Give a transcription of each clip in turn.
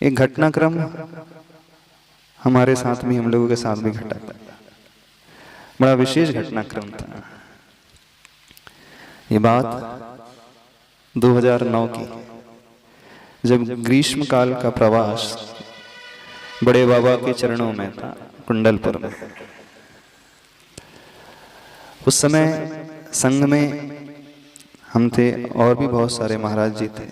एक घटनाक्रम हमारे साथ भी, हम लोगों के साथ भी घटा था। बड़ा विशेष घटनाक्रम था। ये बात 2009 की, जब ग्रीष्म काल का प्रवास बड़े बाबा के चरणों में था, कुंडलपुर में। उस समय संघ में हम थे और भी बहुत सारे महाराज जी थे।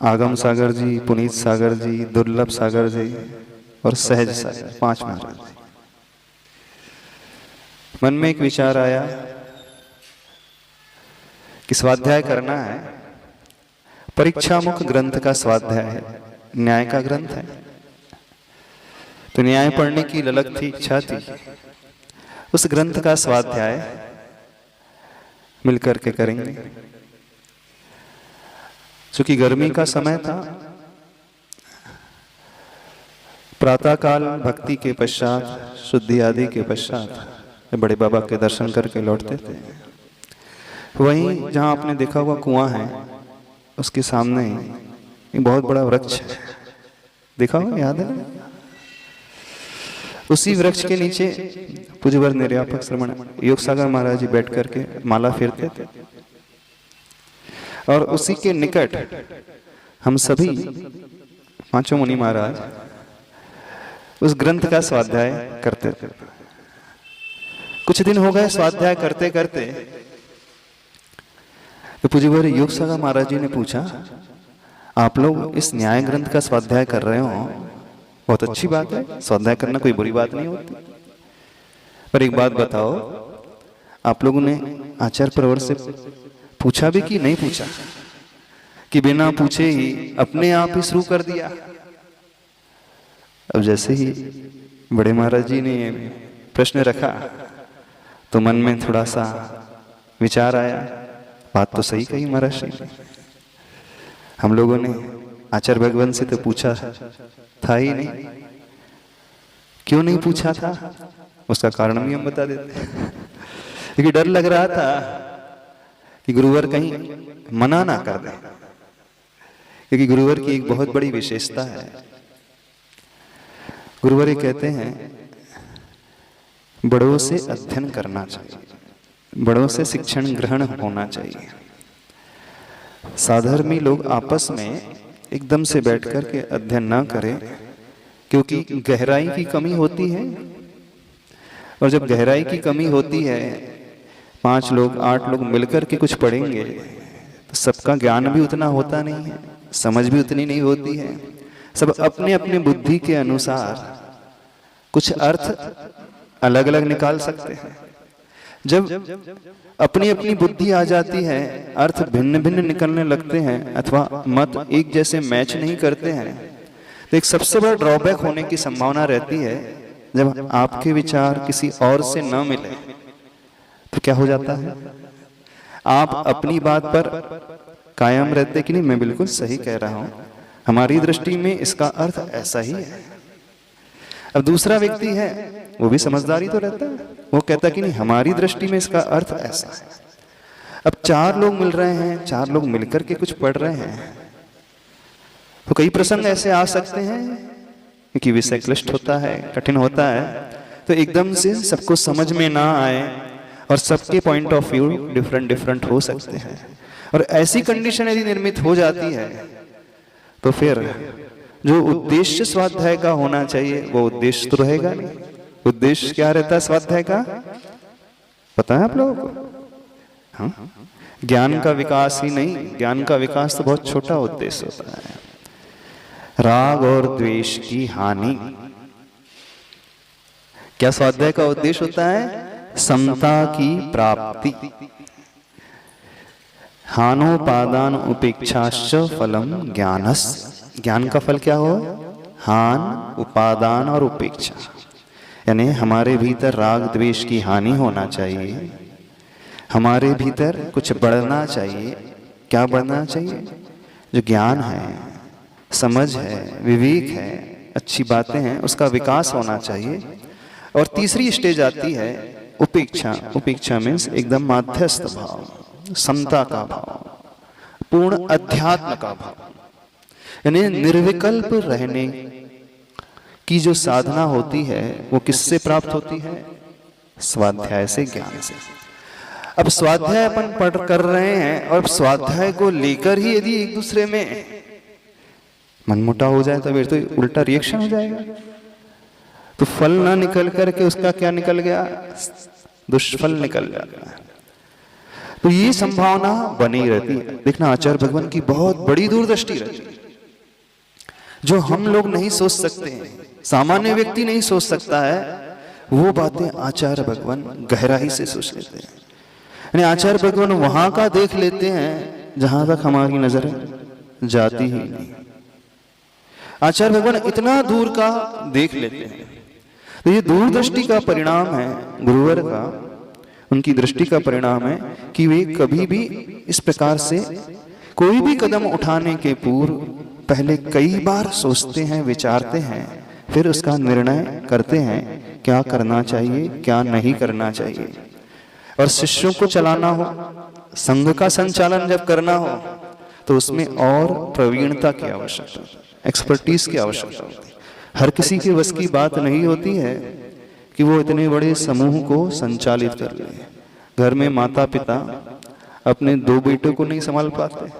आगम सागर जी, पुनीत सागर जी, दुर्लभ सागर जी और सहज सागर, 5 महाराज जी। मन में एक विचार आया कि स्वाध्याय करना है। परीक्षा मुख ग्रंथ का स्वाध्याय है, न्याय का ग्रंथ है, तो न्याय पढ़ने की ललक थी, इच्छा थी। उस ग्रंथ का स्वाध्याय मिलकर के करेंगे। चूंकि गर्मी का समय था, प्रातःकाल भक्ति के पश्चात, शुद्धि आदि के पश्चात बड़े बाबा के दर्शन करके लौटते थे। वहीं जहां आपने देखा हुआ कुआं है, उसके सामने एक बहुत बड़ा वृक्ष है, देखा हुआ, याद है? उसी वृक्ष के नीचे पूज्यवर निर्यापक श्रमण योग सागर महाराज जी बैठ करके माला फेरते थे। और उसी के निकट हम सभी 5 मुनि महाराज उस ग्रंथ का स्वाध्याय करते थे। कुछ दिन हो गए स्वाध्याय करते करते, तो पूज्यवर योग सागर महाराज जी ने पूछा, आप लोग इस न्याय ग्रंथ का स्वाध्याय कर रहे हो, बहुत अच्छी बात है, स्वाध्याय करना कोई बुरी बात नहीं होती, पर एक बात बताओ, आप लोगों ने आचार्य प्रवर से पूछा भी कि नहीं पूछा, कि बिना पूछे ही अपने आप ही शुरू कर दिया? अब जैसे ही बड़े महाराज जी ने प्रश्न रखा तो मन में थोड़ा सा विचार आया, बात तो सही कही महाराज जी। हम लोगों ने आचार्य भगवान से तो पूछा था ही नहीं। क्यों नहीं पूछा था, उसका कारण भी हम बता देते। क्योंकि डर लग रहा था कि गुरुवर कहीं मना ना कर दे, क्योंकि गुरुवर की एक बहुत बड़ी विशेषता है। गुरुवर ये कहते हैं, बड़ों से अध्ययन करना चाहिए, बड़ों से शिक्षण ग्रहण होना चाहिए। साधर्मी लोग आपस में एकदम से बैठ कर के अध्ययन ना करें, क्योंकि गहराई की कमी होती है। और जब गहराई की कमी होती है, 5 लोग 8 लोग मिलकर के कुछ पढ़ेंगे तो सबका ज्ञान भी उतना होता नहीं है, समझ भी उतनी नहीं होती है। सब अपने अपने बुद्धि के अनुसार कुछ अर्थ अलग अलग निकाल सकते हैं। जब अपनी अपनी बुद्धि आ जाती है, अर्थ भिन्न भिन्न निकलने लगते हैं अथवा मत एक जैसे मैच नहीं करते हैं, तो एक सबसे बड़ा ड्रॉबैक होने की संभावना रहती है। जब आपके विचार किसी और से न मिले तो क्या हो जाता है, आप अपनी बात पर कायम रहते कि नहीं, मैं बिल्कुल सही कह रहा हूं, हमारी दृष्टि में इसका अर्थ ऐसा ही है। अब दूसरा व्यक्ति है, वो भी समझदारी तो रहता है, वो कहता कि नहीं, हमारी दृष्टि में इसका अर्थ ऐसा है। अब 4 लोग मिल रहे हैं, 4 लोग मिलकर के कुछ पढ़ रहे हैं, तो कई प्रसंग ऐसे आ सकते हैं, क्योंकि विषय क्लिष्ट होता है, कठिन होता है, तो एकदम से सबको समझ में ना आए और सबके point of view different different हो सकते हैं। और ऐसी कंडीशन यदि निर्मित हो जाती है, तो फिर जो उद्देश्य स्वाध्याय का होना चाहिए वो उद्देश्य तो रहेगा नहीं। उद्देश्य क्या रहता है स्वाध्याय का, पता है आप लोगों को? हाँ, ज्ञान का विकास ही नहीं, ज्ञान का विकास तो बहुत छोटा उद्देश्य होता है। राग और द्वेष की हानि। क्या स्वाध्याय का उद्देश्य होता है? समता की प्राप्ति। हानोपादान उपेक्षाश्च फलम ज्ञानस। ज्ञान का फल क्या हो? हान, उपादान और उपेक्षा। यानी हमारे भीतर राग द्वेष की हानि होना चाहिए, हमारे भीतर कुछ बढ़ना चाहिए। क्या बढ़ना चाहिए? जो ज्ञान है, समझ है, विवेक है, अच्छी बातें हैं, उसका विकास होना चाहिए। और तीसरी स्टेज आती है उपेक्षा। उपेक्षा मीन्स एकदम माध्यस्थ भाव, समता का भाव, पूर्ण अध्यात्म का भाव। यानी निर्विकल्प रहने की जो साधना होती है वो किससे प्राप्त होती है? स्वाध्याय से, ज्ञान से। अब स्वाध्याय अपन पढ़ कर रहे हैं और स्वाध्याय को लेकर ही यदि एक दूसरे में मनमुटाव हो जाए तो फिर तो उल्टा रिएक्शन हो जाएगा। तो फल ना निकल करके उसका क्या निकल गया? दुष्फल निकल जाता है। तो ये संभावना बनी रहती है। देखना आचार्य भगवान की बहुत बड़ी दूरदृष्टि रहती है, जो हम लोग नहीं सोच सकते हैं, सामान्य व्यक्ति नहीं सोच सकता है, वो बातें आचार्य भगवान गहराई से सोच लेते हैं। यानी आचार्य भगवान वहां का देख लेते हैं जहां तक हमारी नजर जाती ही नहीं। आचार्य भगवान इतना दूर का देख लेते हैं। तो ये दूरदृष्टि का परिणाम है, गुरुवर का, उनकी दृष्टि का परिणाम है कि वे कभी भी इस प्रकार से कोई भी कदम उठाने के पूर्व पहले कई बार सोचते हैं, विचारते हैं, फिर उसका निर्णय करते हैं क्या करना चाहिए, क्या नहीं करना चाहिए। और शिष्यों को चलाना हो, संघ का संचालन जब करना हो, तो उसमें और प्रवीणता की आवश्यकता, एक्सपर्टीज की आवश्यकता होती है। हर किसी के बस की बात नहीं होती है कि वो इतने बड़े समूह को संचालित कर ले। घर में माता पिता अपने 2 बेटों को नहीं संभाल पाते।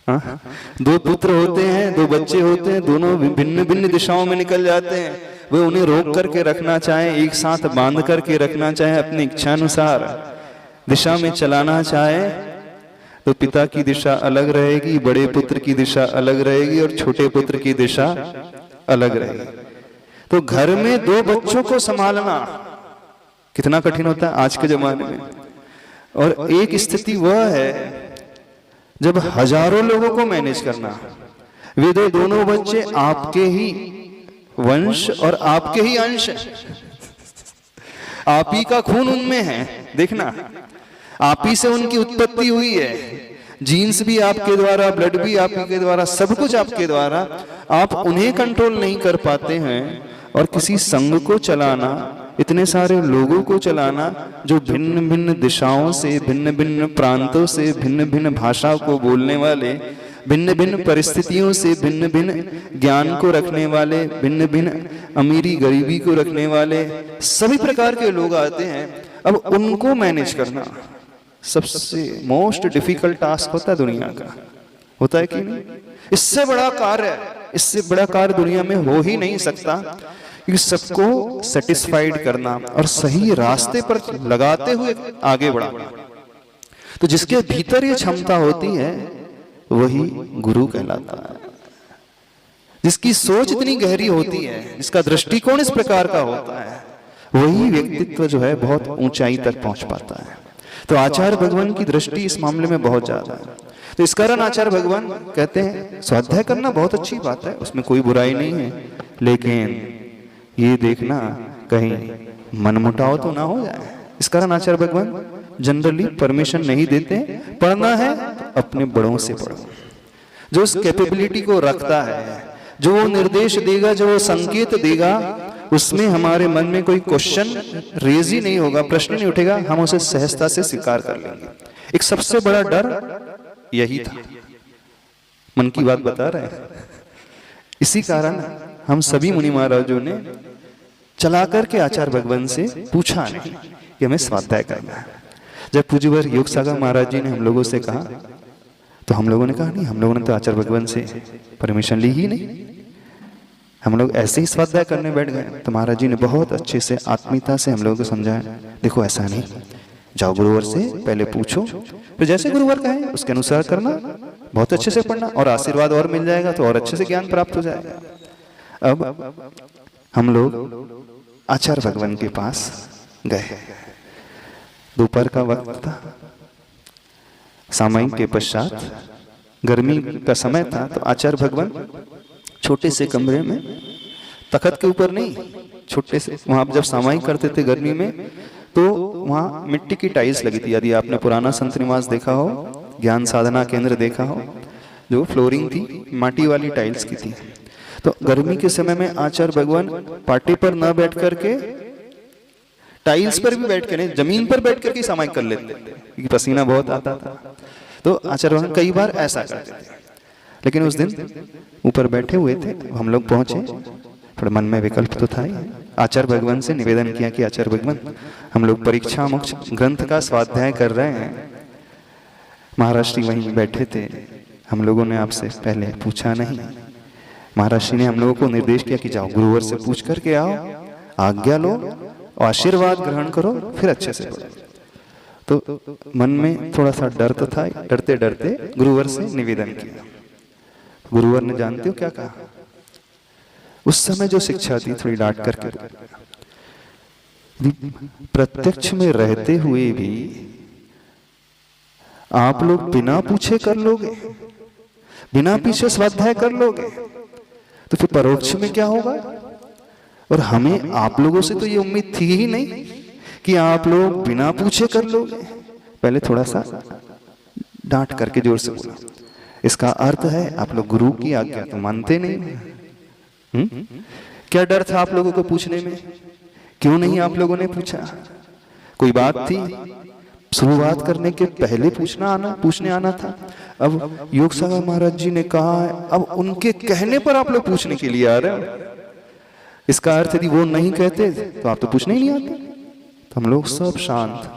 हाँ? 2 पुत्र होते हैं, 2 बच्चे होते हैं, दोनों भिन्न भिन्न दिशाओं में निकल जाते हैं। वे उन्हें रोक करके रखना चाहे, एक साथ बांध करके रखना चाहे, अपनी इच्छानुसार दिशा में चलाना चाहे, तो पिता की दिशा अलग रहेगी, बड़े पुत्र की दिशा अलग रहेगी और छोटे पुत्र की दिशा अलग रहेगी। तो घर में 2 बच्चों को संभालना कितना कठिन होता है आज के जमाने में। और एक स्थिति वह है जब हजारों लोगों को मैनेज करना। वे दोनों बच्चे आपके ही वंश और आपके ही अंश, आप ही का खून उनमें है। देखना, आप ही से उनकी उत्पत्ति हुई है, जीन्स भी आपके द्वारा, ब्लड भी आपके द्वारा, सब कुछ आपके द्वारा। आप उन्हें कंट्रोल नहीं कर पाते हैं और किसी संघ को चलाना, इतने सारे लोगों को चलाना जो भिन्न भिन्न दिशाओं से, भिन्न भिन्न प्रांतों से, भिन्न भिन्न भाषा को बोलने वाले, भिन्न भिन्न परिस्थितियों से भिन्न भिन्न ज्ञान को रखने वाले, भिन्न भिन्न अमीरी गरीबी को रखने वाले सभी प्रकार के लोग आते हैं। अब उनको मैनेज करना सबसे मोस्ट डिफिकल्ट टास्क होता है दुनिया का, होता है कि नहीं? इससे बड़ा कार्य, इससे बड़ा कार्य दुनिया में हो ही नहीं सकता, क्योंकि सबको सेटिस्फाइड करना और सही रास्ते पर लगाते हुए आगे बढ़ाना। तो जिसके भीतर ये क्षमता होती है वही गुरु कहलाता है। जिसकी सोच इतनी गहरी होती है, जिसका दृष्टिकोण इस प्रकार का होता है, वही व्यक्तित्व जो है बहुत ऊंचाई तक पहुंच पाता है। तो आचार्य भगवान की दृष्टि इस मामले में बहुत ज्यादा है। तो इस कारण आचार्य भगवान कहते हैं स्वाध्याय करना बहुत अच्छी बात है, उसमें कोई बुराई नहीं है, लेकिन ये देखना कहीं मनमुटाव तो ना हो जाए। इस कारण आचार्य भगवान जनरली परमिशन नहीं देते। पढ़ना है तो अपने बड़ों से पढ़ो, जो उस कैपेबिलिटी को रखता है, जो वो निर्देश देगा, जो वो संकेत देगा, उसमें हमारे मन में कोई क्वेश्चन रेज ही नहीं होगा, प्रश्न नहीं उठेगा, हम उसे सहजता से स्वीकार कर लेंगे। एक सबसे बड़ा डर यही था, मन की बात बता रहे हैं। इसी कारण हम सभी मुनि महाराजों ने चला करके आचार्य भगवान से पूछा नहीं कि हमें स्वाध्याय करना है। जब पूज्यवर योग सागर महाराज जी ने हम लोगों से कहा, तो हम लोगों ने कहा नहीं, हम लोगों ने तो आचार्य भगवान से परमिशन ली ही नहीं, हम लोग ऐसे ही स्वाध्याय करने बैठ गए। तो महाराज जी ने बहुत अच्छे से आत्मीयता से हम लोगों को समझाया, देखो ऐसा नहीं, जाओ गुरुवर से पहले पूछो, फिर जैसे गुरुवर कहे उसके अनुसार करना, बहुत अच्छे से पढ़ना, और आशीर्वाद और मिल जाएगा तो और अच्छे से ज्ञान प्राप्त हो जाएगा। अब हम लोग आचार्य भगवान के पास गए, दोपहर का वक्त था, सामायिक के पश्चात गर्मी का समय था। तो आचार्य भगवान छोटे से कमरे में, तखत के ऊपर नहीं, छोटे से, वहां जब सामायिक करते थे गर्मी में, तो वहां मिट्टी की टाइल्स लगी थी। यदि आपने पुराना संत निवास देखा हो, ज्ञान साधना केंद्र देखा हो, जो फ्लोरिंग थी माटी वाली टाइल्स की थी। तो गर्मी के समय में आचार्य भगवान पाटी पर न बैठ करके टाइल्स पर भी बैठ कर नहीं, जमीन पर बैठ करके सामायिक कर लेते थे, क्योंकि पसीना बहुत आता था। तो आचार्य भगवान कई बार ऐसा करते थे। लेकिन उस दिन ऊपर बैठे हुए थे, हम लोग पहुंचे, थोड़ा मन में विकल्प तो था ही। आचार्य भगवान से निवेदन किया कि आचार्य भगवान, हम लोग परीक्षा मोक्ष ग्रंथ का स्वाध्याय कर रहे हैं। महाराज जी वहीं बैठे थे, हम लोगों ने आपसे पहले पूछा नहीं। महाराज जी ने हम लोगों को निर्देश किया कि जाओ गुरुवर से पूछ करके आओ, आज्ञा लो, आशीर्वाद ग्रहण करो, फिर अच्छे से पढ़ो। तो मन में थोड़ा सा डर तो था, डरते डरते गुरुवर से निवेदन किया। गुरुवर ने जानते हो क्या कहा? उस समय जो शिक्षा दी थोड़ी डांट करके, प्रत्यक्ष में रहते हुए भी आप लोग बिना पूछे कर लोगे, बिना पीछे स्वाध्याय कर लोगे, तो फिर परोक्ष में क्या होगा? और हमें आप लोगों से तो ये उम्मीद थी ही नहीं कि आप लोग बिना पूछे कर लोगे। पहले थोड़ा सा डांट करके जोर से बोला। इसका अर्थ है आप लोग गुरु की आज्ञा तो मानते नहीं। क्या डर था आप लोगों को पूछने में? क्यों नहीं आप लोगों ने पूछा? कोई बात थी? शुरुआत करने के पहले पूछने आना था। अब योग सागर महाराज जी ने कहा है, अब उनके कहने पर आप लोग पूछने के लिए आ रहे हो। इसका अर्थ यदि वो नहीं कहते तो आप तो पूछने ही नहीं आते। तो हम लोग सब शांत,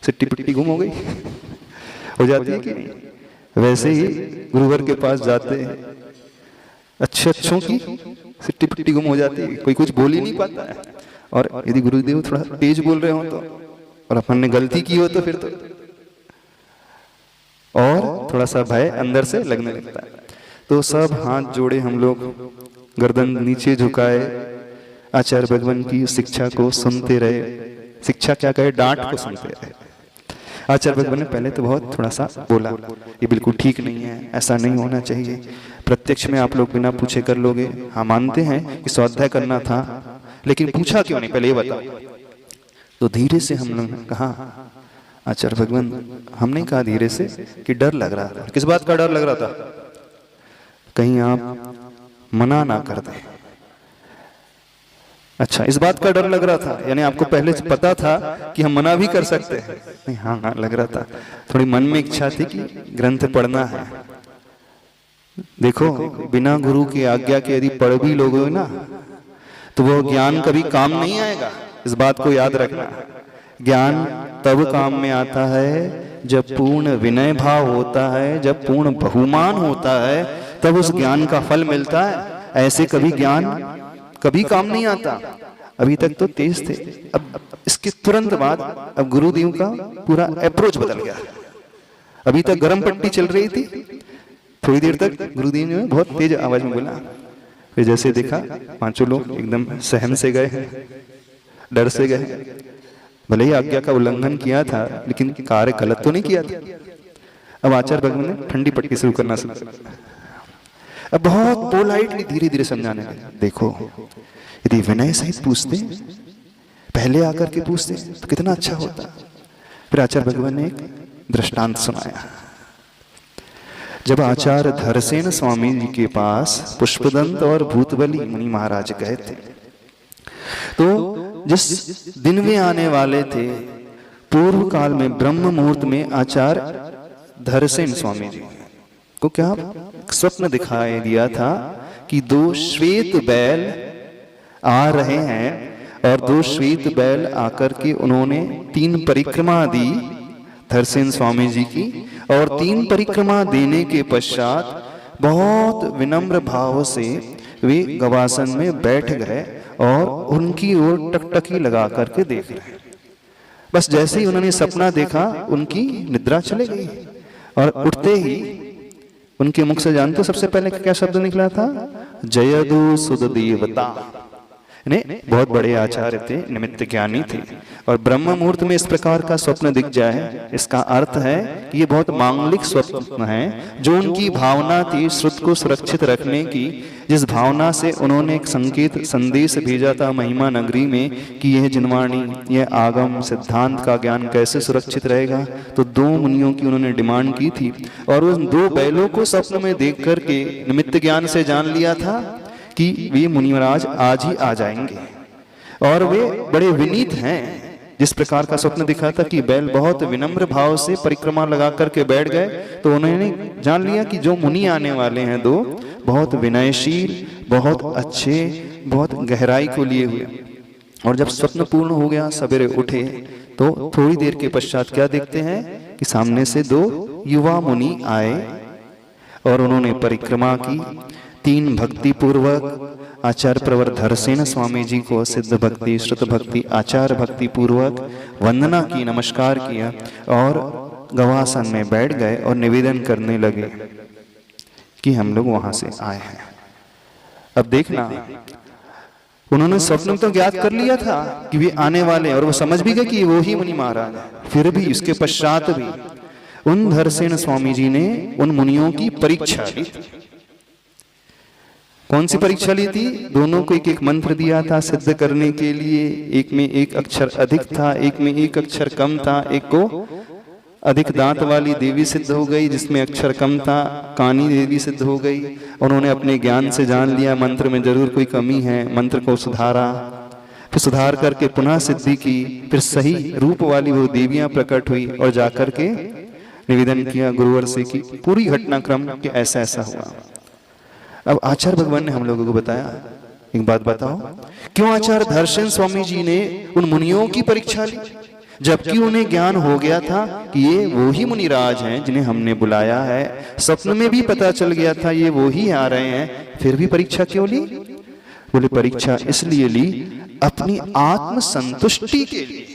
सिट्टी पिट्टी गुम हो गई हो जाती है कि नहीं? वैसे ही गुरुवर के पास जाते हैं, अच्छों की सिट्टी पिट्टी गुम हो जाती है, कोई कुछ बोल ही नहीं पाता है। और यदि गुरुदेव थोड़ा तेज बोल रहे हो तो, और अपन ने गलती की हो तो फिर तो और थोड़ा सा भय अंदर से लगने लगता है। तो सब हाथ जोड़े हम लोग, गर्दन नीचे झुकाए, आचार्य भगवान की शिक्षा को सुनते रहे। शिक्षा क्या कहे, डांट को सुनते रहे। आचार्य भगवान ने पहले तो बहुत थोड़ा सा बोला, ये बिल्कुल ठीक नहीं है, ऐसा नहीं होना चाहिए, प्रत्यक्ष में आप लोग बिना पूछे कर लोगे। हाँ मानते हैं कि स्वाध्याय करना था, लेकिन पूछा क्यों नहीं, पहले ये बताओ। तो धीरे से हम लोग ने कहा, आचार्य भगवान हमने कहा धीरे से कि डर लग रहा था। किस बात का डर लग रहा था? कहीं आप मना ना कर दें। अच्छा, इस बात का डर लग रहा था, यानी आपको पहले से पता था कि हम मना भी कर सकते हैं? नहीं, हाँ लग रहा था। थोड़ी मन में इच्छा थी कि ग्रंथ पढ़ना है। देखो, बिना गुरु की आज्ञा के यदि पढ़ भी लोगे ना तो वो ज्ञान कभी काम नहीं आएगा। इस बात को याद रखना। ज्ञान तब काम में आता है जब पूर्ण विनय भाव होता है, जब पूर्ण बहुमान होता है, तब उस ज्ञान का फल मिलता है। ऐसे कभी ज्ञान कभी काम नहीं आता। अभी तक तो तेज थे, अब इसके तुरंत बाद अब गुरुदेव का पूरा अप्रोच बदल गया। अभी तक गर्म पट्टी चल रही थी, थोड़ी देर तक गुरुदेव ने बहुत तेज आवाज में बोला, फिर जैसे देखा पांचों लोग एकदम सहम से गए हैं, डर से गए। भले ही आज्ञा का उल्लंघन किया था, लेकिन कार्य गलत तो नहीं किया था। अब आचार्य भगवान ने ठंडी पट्टी शुरू करना शुरू किया। अब बहुत पोलाइटली धीरे धीरे समझाने लगे, देखो यदि विनय सहित पूछते, पहले आकर के पूछते तो कितना अच्छा होता। फिर आचार्य भगवान ने एक दृष्टांत सुनाया। जब आचार्य धरसेन स्वामी जी के पास पुष्पदंत और भूतबली मुनि महाराज गए थे, तो जिस दिन में आने वाले थे, पूर्व काल में ब्रह्म मुहूर्त में आचार्य धरसेन स्वामी जी को क्या स्वप्न दिखाई दिया था कि दो श्वेत बैल आ रहे हैं, और दो श्वेत बैल आकर के उन्होंने 3 परिक्रमा दी धरसेन स्वामी जी की, और 3 परिक्रमा देने के पश्चात बहुत विनम्र भाव से वे गवासन में बैठ गए और उनकी ओर टकटकी लगा करके देख रहे। बस जैसे ही उन्होंने सपना देखा, उनकी निद्रा चली गई, और उठते ही उनके मुख से जानते हो सबसे पहले क्या शब्द निकला था? जयदु सुध देवता। बहुत बड़े आचार्य थे, निमित्त ज्ञानी थे, और ब्रह्म मुहूर्त में इस प्रकार का स्वप्न दिख जाए, इसका अर्थ है कि ये बहुत मांगलिक स्वप्न है। जो उनकी भावना थी श्रुत को सुरक्षित रखने की, जिस भावना से उन्होंने एक संकेत संदेश भेजा था महिमा नगरी में कि यह जिनवाणी, यह आगम सिद्धांत का ज्ञान कैसे सुरक्षित रहेगा, तो 2 मुनियों की उन्होंने डिमांड की थी, और उन 2 बैलों को स्वप्न में देख करके निमित्त ज्ञान से जान लिया था कि वे मुनि महाराज आज ही आ जाएंगे, और वे बड़े विनीत हैं। जिस प्रकार का स्वप्न दिखा था कि बैल बहुत विनम्र भाव से परिक्रमा लगा करके बैठ गए, तो उन्होंने जान लिया कि जो मुनि आने वाले हैं दो, बहुत विनयशील, बहुत अच्छे, बहुत गहराई को लिए हुए। और जब स्वप्न पूर्ण हो गया, सवेरे उठे तो थोड़ी देर के पश्चात क्या देखते हैं कि सामने से दो युवा मुनि आए और उन्होंने परिक्रमा की। 3 भक्ति पूर्वक आचार्य प्रवर धरसेन स्वामी जी को सिद्ध भक्ति, श्रुत भक्ति, आचार भक्ति पूर्वक वंदना की, नमस्कार किया और गवासन में बैठ गए और निवेदन करने लगे कि हम लोग वहां से आए हैं। अब देखना, उन्होंने स्वप्न तो ज्ञात कर लिया था कि वे आने वाले हैं और वो समझ भी गए कि वो ही मुनि महाराज हैं। फिर भी इसके पश्चात भी उन धरसेन स्वामी जी ने उन मुनियों की परीक्षा ली। कौन सी परीक्षा ली थी? दोनों को एक एक मंत्र दिया था सिद्ध करने के लिए। एक में एक अक्षर अधिक था, एक में एक अक्षर कम था। एक को अधिक दांत वाली देवी सिद्ध हो गई, जिसमें अक्षर कम था, कानी देवी सिद्ध हो गई। उन्होंने अपने ज्ञान से जान लिया मंत्र में जरूर कोई कमी है, मंत्र को सुधारा, फिर सुधार करके पुनः सिद्धि की। फिर सही रूप वाली वो देवियां प्रकट हुई और जाकर के निवेदन किया गुरुवर से कि पूरी घटनाक्रम कि ऐसा ऐसा हुआ। अब आचार्य भगवान ने हम लोगों को बताया, एक बात बताओ, क्यों आचार्य धरसेन स्वामी जी ने उन मुनियों की परीक्षा ली, जबकि उन्हें ज्ञान हो गया था कि ये वो ही मुनिराज हैं जिन्हें हमने बुलाया है। स्वप्न में भी पता चल गया था ये वो ही आ रहे हैं, फिर भी परीक्षा क्यों ली? बोले परीक्षा इसलिए ली अपनी आत्म संतुष्टि के लिए।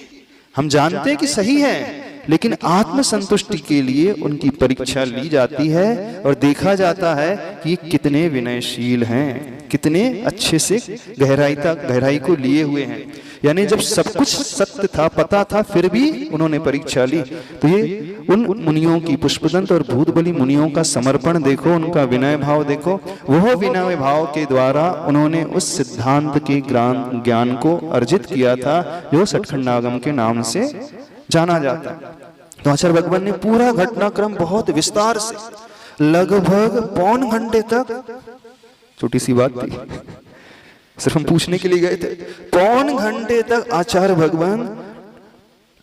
हम जानते हैं कि सही है, लेकिन आत्म संतुष्टि के लिए उनकी परीक्षा ली जाती है और देखा जाता है कि कितने विनयशील हैं, कितने अच्छे से गहराई को लिए हुए हैं। यानी जब सब कुछ सत्य था, पता था, फिर भी उन्होंने परीक्षा ली। तो ये उन मुनियों की, पुष्पदंत और भूतबली मुनियों का समर्पण देखो, उनका विनय भाव देखो। वह विनय भाव के द्वारा उन्होंने उस सिद्धांत के ज्ञान को अर्जित किया था जो सठखंडागम के नाम से जाना जाता है। तो आचार्य भगवान ने पूरा घटनाक्रम बहुत विस्तार से, लगभग 1.25 घंटे तक, छोटी सी बात थी, सिर्फ हम पूछने के लिए गए थे, 1.25 घंटे तक आचार्य भगवान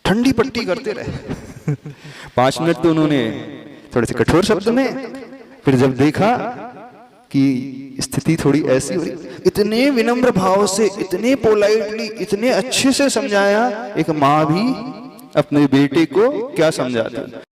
ठंडी पट्टी करते रहे। 5 मिनट तो उन्होंने थोड़े से कठोर शब्द में, फिर जब देखा कि स्थिति थोड़ी ऐसी हो रही, इतने विनम्र भाव से, इतने पोलाइटली, इतने अच्छे से समझाया। एक माँ भी अपने बेटे को क्या समझाती,